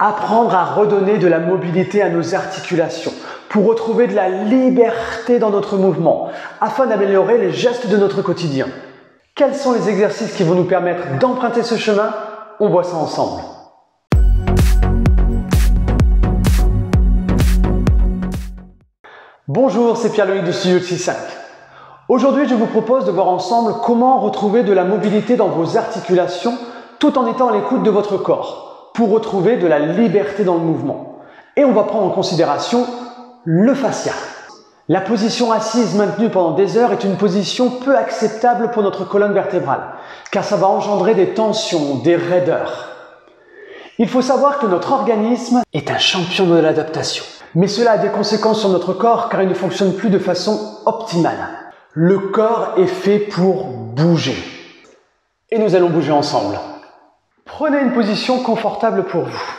Apprendre à redonner de la mobilité à nos articulations pour retrouver de la liberté dans notre mouvement afin d'améliorer les gestes de notre quotidien. Quels sont les exercices qui vont nous permettre d'emprunter ce chemin? On voit ça ensemble. Bonjour, c'est Pierre-Loïc de Studio 65. Aujourd'hui, je vous propose de voir ensemble comment retrouver de la mobilité dans vos articulations tout en étant à l'écoute de votre corps pour retrouver de la liberté dans le mouvement. Et on va prendre en considération le fascia. La position assise maintenue pendant des heures est une position peu acceptable pour notre colonne vertébrale car ça va engendrer des tensions, des raideurs. Il faut savoir que notre organisme est un champion de l'adaptation. Mais cela a des conséquences sur notre corps car il ne fonctionne plus de façon optimale. Le corps est fait pour bouger. Et nous allons bouger ensemble. Prenez une position confortable pour vous.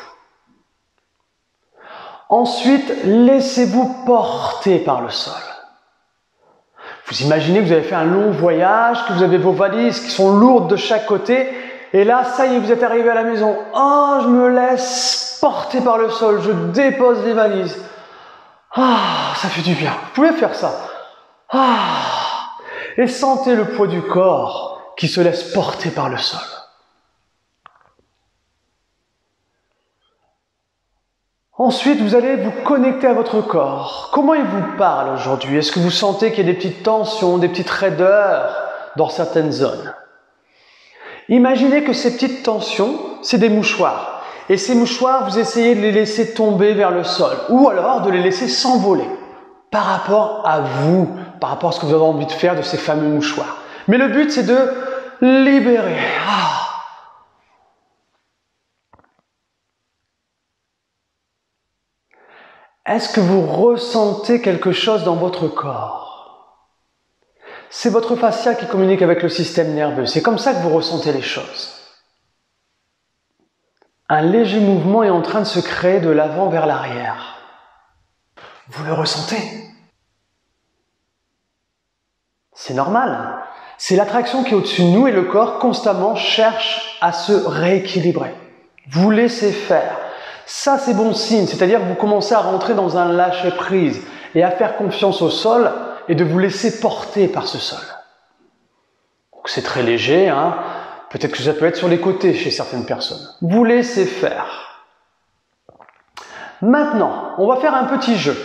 Ensuite, laissez-vous porter par le sol. Vous imaginez que vous avez fait un long voyage, que vous avez vos valises qui sont lourdes de chaque côté. Et là, ça y est, vous êtes arrivé à la maison. Oh, je me laisse porter par le sol, je dépose les valises. Ah, ça fait du bien. Vous pouvez faire ça. Ah, et sentez le poids du corps qui se laisse porter par le sol. Ensuite, vous allez vous connecter à votre corps. Comment il vous parle aujourd'hui? Est-ce que vous sentez qu'il y a des petites tensions, des petites raideurs dans certaines zones? Imaginez que ces petites tensions, c'est des mouchoirs. Et ces mouchoirs, vous essayez de les laisser tomber vers le sol ou alors de les laisser s'envoler par rapport à vous, par rapport à ce que vous avez envie de faire de ces fameux mouchoirs. Mais le but, c'est de libérer. Ah. Est-ce que vous ressentez quelque chose dans votre corps? C'est votre fascia qui communique avec le système nerveux. C'est comme ça que vous ressentez les choses. Un léger mouvement est en train de se créer de l'avant vers l'arrière. Vous le ressentez? C'est normal. C'est l'attraction qui est au-dessus de nous et le corps constamment cherche à se rééquilibrer. Vous laissez faire. Ça, c'est bon signe, c'est-à-dire que vous commencez à rentrer dans un lâcher-prise et à faire confiance au sol et de vous laisser porter par ce sol. Donc c'est très léger, hein. Peut-être que ça peut être sur les côtés chez certaines personnes. Vous laissez faire. Maintenant, on va faire un petit jeu.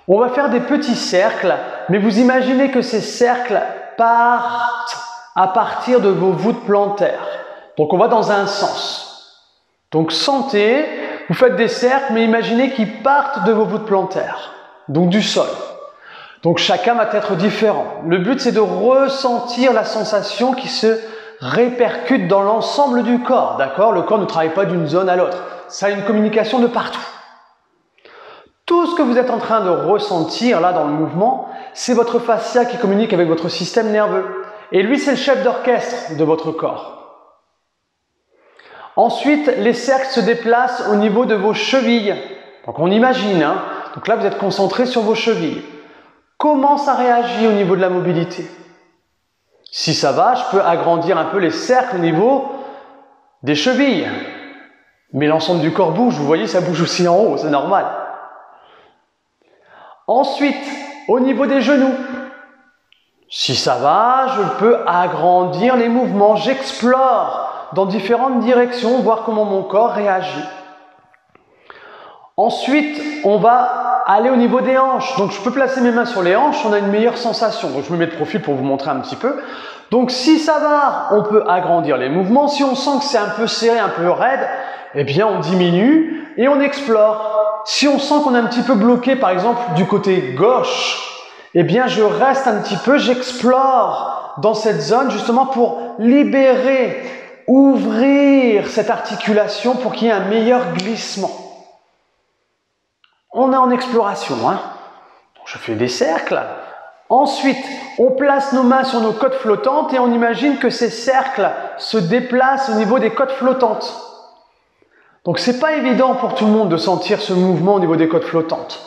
On va faire des petits cercles, mais vous imaginez que ces cercles partent à partir de vos voûtes plantaires. Donc on va dans un sens. Donc sentez, vous faites des cercles, mais imaginez qu'ils partent de vos voûtes plantaires, donc du sol. Donc chacun va être différent. Le but, c'est de ressentir la sensation qui se répercute dans l'ensemble du corps, d'accord? Le corps ne travaille pas d'une zone à l'autre. Ça a une communication de partout. Tout ce que vous êtes en train de ressentir là dans le mouvement, c'est votre fascia qui communique avec votre système nerveux. Et lui, c'est le chef d'orchestre de votre corps. Ensuite, les cercles se déplacent au niveau de vos chevilles. Donc on imagine, hein? Donc là, vous êtes concentré sur vos chevilles. Comment ça réagit au niveau de la mobilité? Si ça va, je peux agrandir un peu les cercles au niveau des chevilles. Mais l'ensemble du corps bouge, vous voyez, ça bouge aussi en haut, c'est normal. Ensuite, au niveau des genoux. Si ça va, je peux agrandir les mouvements, j'explore dans différentes directions, voir comment mon corps réagit. Ensuite, on va aller au niveau des hanches. Donc, je peux placer mes mains sur les hanches, on a une meilleure sensation. Donc, je me mets de profil pour vous montrer un petit peu. Donc, si ça va, on peut agrandir les mouvements. Si on sent que c'est un peu serré, un peu raide, eh bien, on diminue et on explore. Si on sent qu'on est un petit peu bloqué, par exemple, du côté gauche, eh bien, je reste un petit peu, j'explore dans cette zone justement pour libérer, ouvrir cette articulation pour qu'il y ait un meilleur glissement. On est en exploration, hein. Je fais des cercles. Ensuite, on place nos mains sur nos côtes flottantes et on imagine que ces cercles se déplacent au niveau des côtes flottantes. Donc, c'est pas évident pour tout le monde de sentir ce mouvement au niveau des côtes flottantes.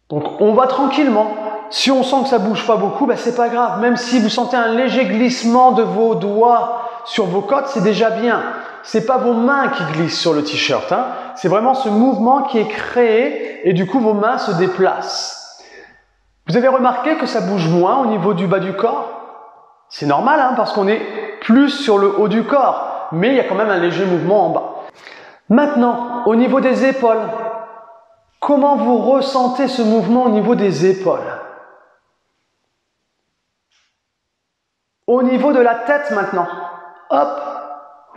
Donc, on va tranquillement. Si on sent que ça bouge pas beaucoup, ben, c'est pas grave. Même si vous sentez un léger glissement de vos doigts sur vos côtes, c'est déjà bien. c'est pas vos mains qui glissent sur le t-shirt, hein. C'est vraiment ce mouvement qui est créé et du coup vos mains se déplacent. Vous avez remarqué que ça bouge moins au niveau du bas du corps? C'est normal, hein, parce qu'on est plus sur le haut du corps, mais il y a quand même un léger mouvement en bas. Maintenant, au niveau des épaules, comment vous ressentez ce mouvement au niveau des épaules? Au niveau de la tête maintenant, hop,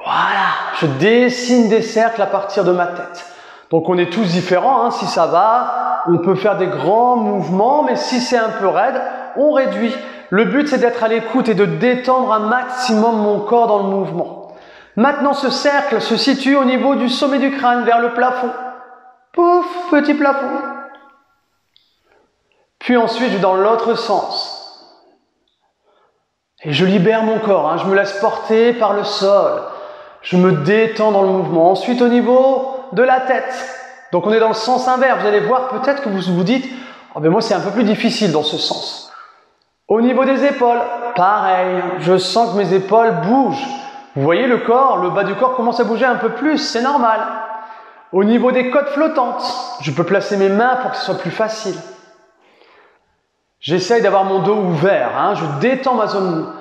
voilà, je dessine des cercles à partir de ma tête. Donc on est tous différents, hein, si ça va, on peut faire des grands mouvements, mais si c'est un peu raide, on réduit. Le but c'est d'être à l'écoute et de détendre un maximum mon corps dans le mouvement. Maintenant ce cercle se situe au niveau du sommet du crâne vers le plafond. Pouf, petit plafond. Puis ensuite je vais dans l'autre sens. Et je libère mon corps, hein, je me laisse porter par le sol. Je me détends dans le mouvement. Ensuite au niveau de la tête. Donc on est dans le sens inverse. Vous allez voir peut-être que vous vous dites « Oh ben moi c'est un peu plus difficile dans ce sens ». Au niveau des épaules, pareil. Je sens que mes épaules bougent. Vous voyez le corps, le bas du corps commence à bouger un peu plus, c'est normal. Au niveau des côtes flottantes, je peux placer mes mains pour que ce soit plus facile. J'essaye d'avoir mon dos ouvert, hein, je détends ma zone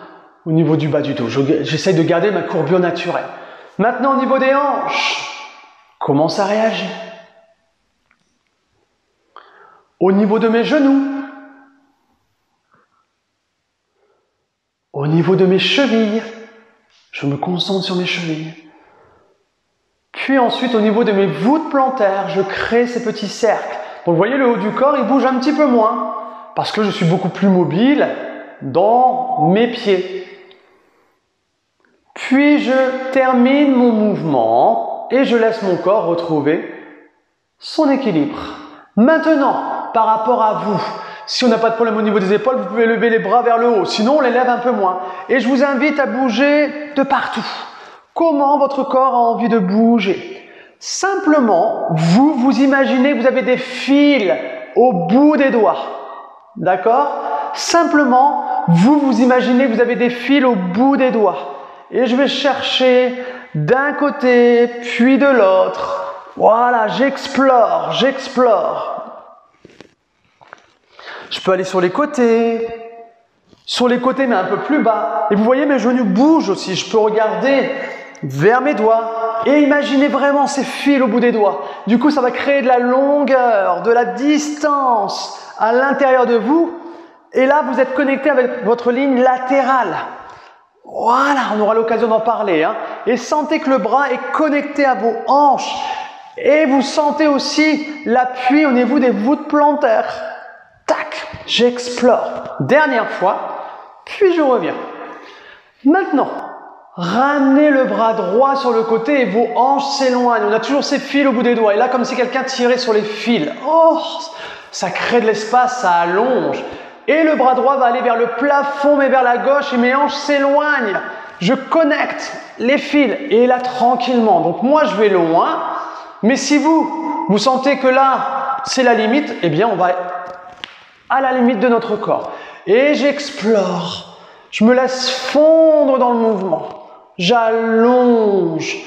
au niveau du bas du dos. J'essaye de garder ma courbure naturelle. Maintenant, au niveau des hanches, comment ça réagit? Au niveau de mes genoux, au niveau de mes chevilles, je me concentre sur mes chevilles. Puis ensuite, au niveau de mes voûtes plantaires, je crée ces petits cercles. Donc vous voyez, le haut du corps, il bouge un petit peu moins, parce que je suis beaucoup plus mobile dans mes pieds. Puis je termine mon mouvement et je laisse mon corps retrouver son équilibre. Maintenant, par rapport à vous, si on n'a pas de problème au niveau des épaules, vous pouvez lever les bras vers le haut, sinon on les lève un peu moins. Et je vous invite à bouger de partout. Comment votre corps a envie de bouger? Simplement, vous imaginez que vous avez des fils au bout des doigts. D'accord? Simplement, vous imaginez que vous avez des fils au bout des doigts. Et je vais chercher d'un côté, puis de l'autre. Voilà, j'explore. Je peux aller sur les côtés mais un peu plus bas. Et vous voyez, mes genoux bougent aussi. Je peux regarder vers mes doigts et imaginer vraiment ces fils au bout des doigts. Du coup, ça va créer de la longueur, de la distance à l'intérieur de vous. Et là, vous êtes connecté avec votre ligne latérale. Voilà, on aura l'occasion d'en parler, hein. Et sentez que le bras est connecté à vos hanches. Et vous sentez aussi l'appui au niveau des voûtes plantaires. Tac, j'explore. Dernière fois, puis je reviens. Maintenant, ramenez le bras droit sur le côté et vos hanches s'éloignent. On a toujours ces fils au bout des doigts. Et là, comme si quelqu'un tirait sur les fils. Oh, ça crée de l'espace, ça allonge. Et le bras droit va aller vers le plafond, mais vers la gauche, et mes hanches s'éloignent. Je connecte les fils, et là, tranquillement. Donc moi, je vais loin, mais si vous sentez que là, c'est la limite, eh bien, on va à la limite de notre corps. Et j'explore. Je me laisse fondre dans le mouvement. J'allonge.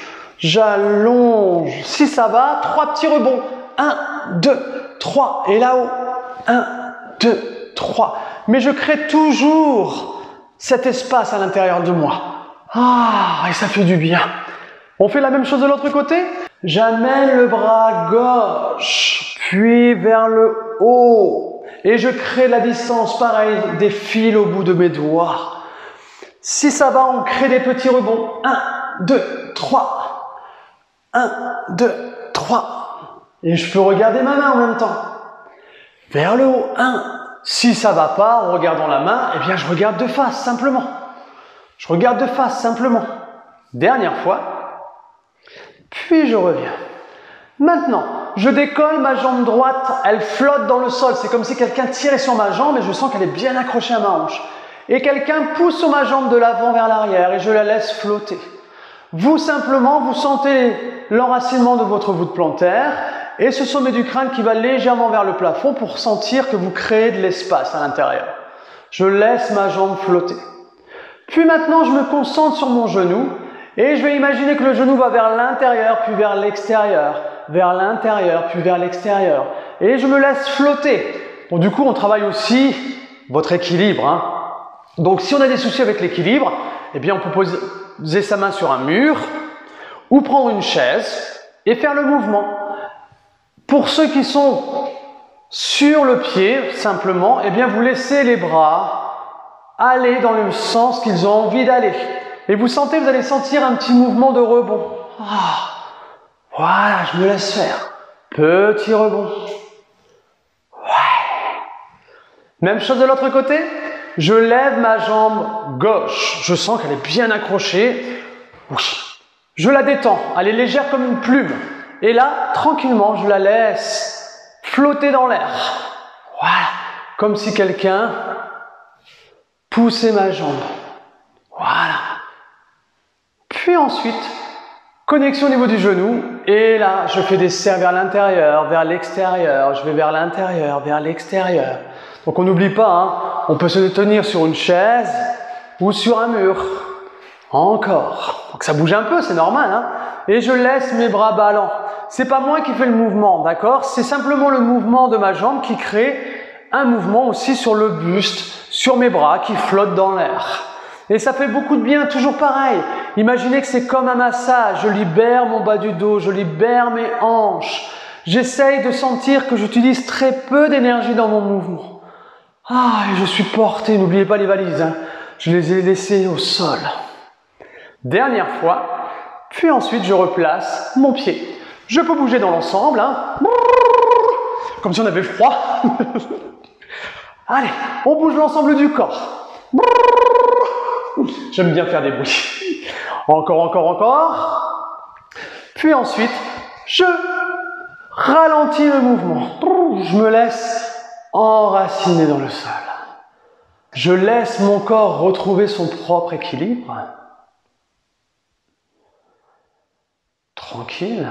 Si ça va, 3 petits rebonds. 1, 2, 3. Et là-haut, 1, 2, 3. Mais je crée toujours cet espace à l'intérieur de moi. Ah, et ça fait du bien. On fait la même chose de l'autre côté. J'amène le bras gauche, puis vers le haut. Et je crée de la distance, pareil, des fils au bout de mes doigts. Si ça va, on crée des petits rebonds. 1, 2, 3. 1, 2, 3. Et je peux regarder ma main en même temps. Vers le haut, 1. Si ça va pas, en regardant la main, eh bien je regarde de face, simplement. Dernière fois. Puis je reviens. Maintenant, je décolle ma jambe droite, elle flotte dans le sol. C'est comme si quelqu'un tirait sur ma jambe et je sens qu'elle est bien accrochée à ma hanche. Et quelqu'un pousse sur ma jambe de l'avant vers l'arrière et je la laisse flotter. Vous, simplement, vous sentez l'enracinement de votre voûte plantaire et ce sommet du crâne qui va légèrement vers le plafond pour sentir que vous créez de l'espace à l'intérieur. Je laisse ma jambe flotter. Puis maintenant, je me concentre sur mon genou Et je vais imaginer que le genou va vers l'intérieur, puis vers l'extérieur, vers l'intérieur, puis vers l'extérieur. Et je me laisse flotter. Bon, du coup, on travaille aussi votre équilibre, hein. Donc, si on a des soucis avec l'équilibre, eh bien, on peut poser sa main sur un mur ou prendre une chaise et faire le mouvement. Pour ceux qui sont sur le pied, simplement, eh bien, vous laissez les bras aller dans le sens qu'ils ont envie d'aller. Et vous allez sentir un petit mouvement de rebond. Ah, voilà, je me laisse faire. Petit rebond. Ouais. Même chose de l'autre côté. Je lève ma jambe gauche. Je sens qu'elle est bien accrochée. Oui. Je la détends. Elle est légère comme une plume. Et là, tranquillement, je la laisse flotter dans l'air. Voilà. Comme si quelqu'un poussait ma jambe. Voilà. Puis ensuite, connexion au niveau du genou. Et là, je fais des cercles vers l'intérieur, vers l'extérieur. Je vais vers l'intérieur, vers l'extérieur. Donc on n'oublie pas, hein, on peut se tenir sur une chaise ou sur un mur. Encore. Donc ça bouge un peu, c'est normal, hein. Et je laisse mes bras ballants. C'est pas moi qui fais le mouvement, d'accord? C'est simplement le mouvement de ma jambe qui crée un mouvement aussi sur le buste, sur mes bras qui flottent dans l'air. Et ça fait beaucoup de bien, toujours pareil. Imaginez que c'est comme un massage. Je libère mon bas du dos, je libère mes hanches. J'essaye de sentir que j'utilise très peu d'énergie dans mon mouvement. Ah, et je suis porté, n'oubliez pas les valises, hein. Je les ai laissées au sol. Dernière fois, puis ensuite je replace mon pied. Je peux bouger dans l'ensemble, hein. Comme si on avait froid. Allez, on bouge l'ensemble du corps. J'aime bien faire des bruits. Encore, encore, encore. Puis ensuite, je ralentis le mouvement. Je me laisse enraciner dans le sol. Je laisse mon corps retrouver son propre équilibre. Tranquille.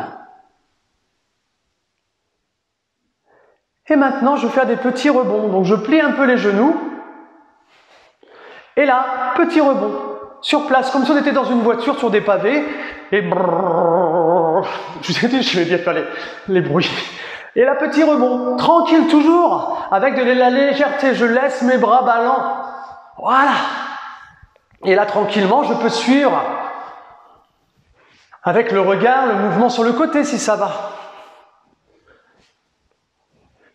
Et maintenant, je vais faire des petits rebonds. Donc, je plie un peu les genoux. Et là, petit rebond. Sur place, comme si on était dans une voiture sur des pavés. Et brrr, je vous ai dit, je vais bien faire les bruits. Et là, petit rebond. Tranquille, toujours. Avec de la légèreté. Je laisse mes bras ballants. Voilà. Et là, tranquillement, je peux suivre. Avec le regard, le mouvement sur le côté, si ça va.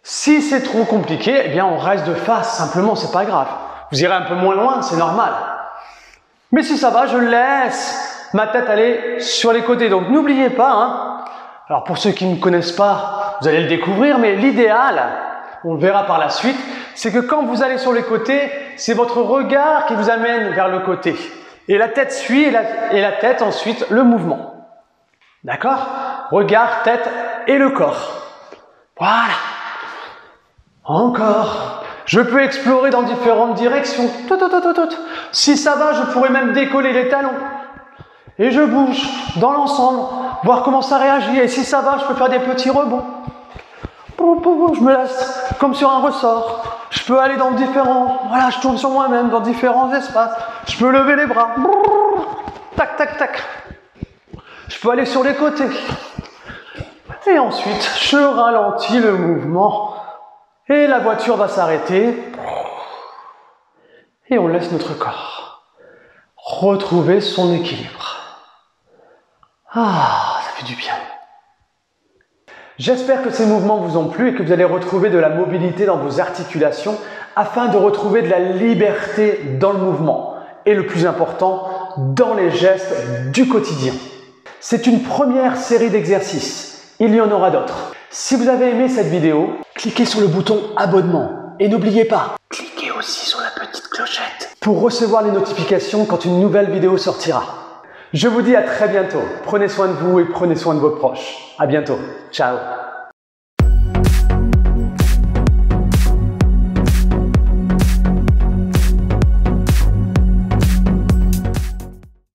Si c'est trop compliqué, eh bien on reste de face, simplement, c'est pas grave. Vous irez un peu moins loin, c'est normal. Mais si ça va, je laisse ma tête aller sur les côtés. Donc n'oubliez pas, hein, alors pour ceux qui ne connaissent pas, vous allez le découvrir, mais l'idéal, on le verra par la suite, c'est que quand vous allez sur les côtés, c'est votre regard qui vous amène vers le côté. Et la tête suit, et la tête ensuite le mouvement. D'accord? Regard, tête et le corps. Voilà. Encore. Je peux explorer dans différentes directions. Si ça va, je pourrais même décoller les talons. Et je bouge dans l'ensemble, voir comment ça réagit. Et si ça va, je peux faire des petits rebonds. Je me laisse comme sur un ressort. Je peux aller dans différents... Voilà, je tourne sur moi-même dans différents espaces. Je peux lever les bras. Tac, tac, tac. Je peux aller sur les côtés. Et ensuite, je ralentis le mouvement. Et la voiture va s'arrêter. Et on laisse notre corps retrouver son équilibre. Ah, ça fait du bien. J'espère que ces mouvements vous ont plu et que vous allez retrouver de la mobilité dans vos articulations afin de retrouver de la liberté dans le mouvement. Et le plus important, dans les gestes du quotidien. C'est une première série d'exercices. Il y en aura d'autres. Si vous avez aimé cette vidéo, cliquez sur le bouton abonnement et n'oubliez pas, cliquez aussi sur la petite clochette pour recevoir les notifications quand une nouvelle vidéo sortira. Je vous dis à très bientôt. Prenez soin de vous et prenez soin de vos proches. À bientôt. Ciao.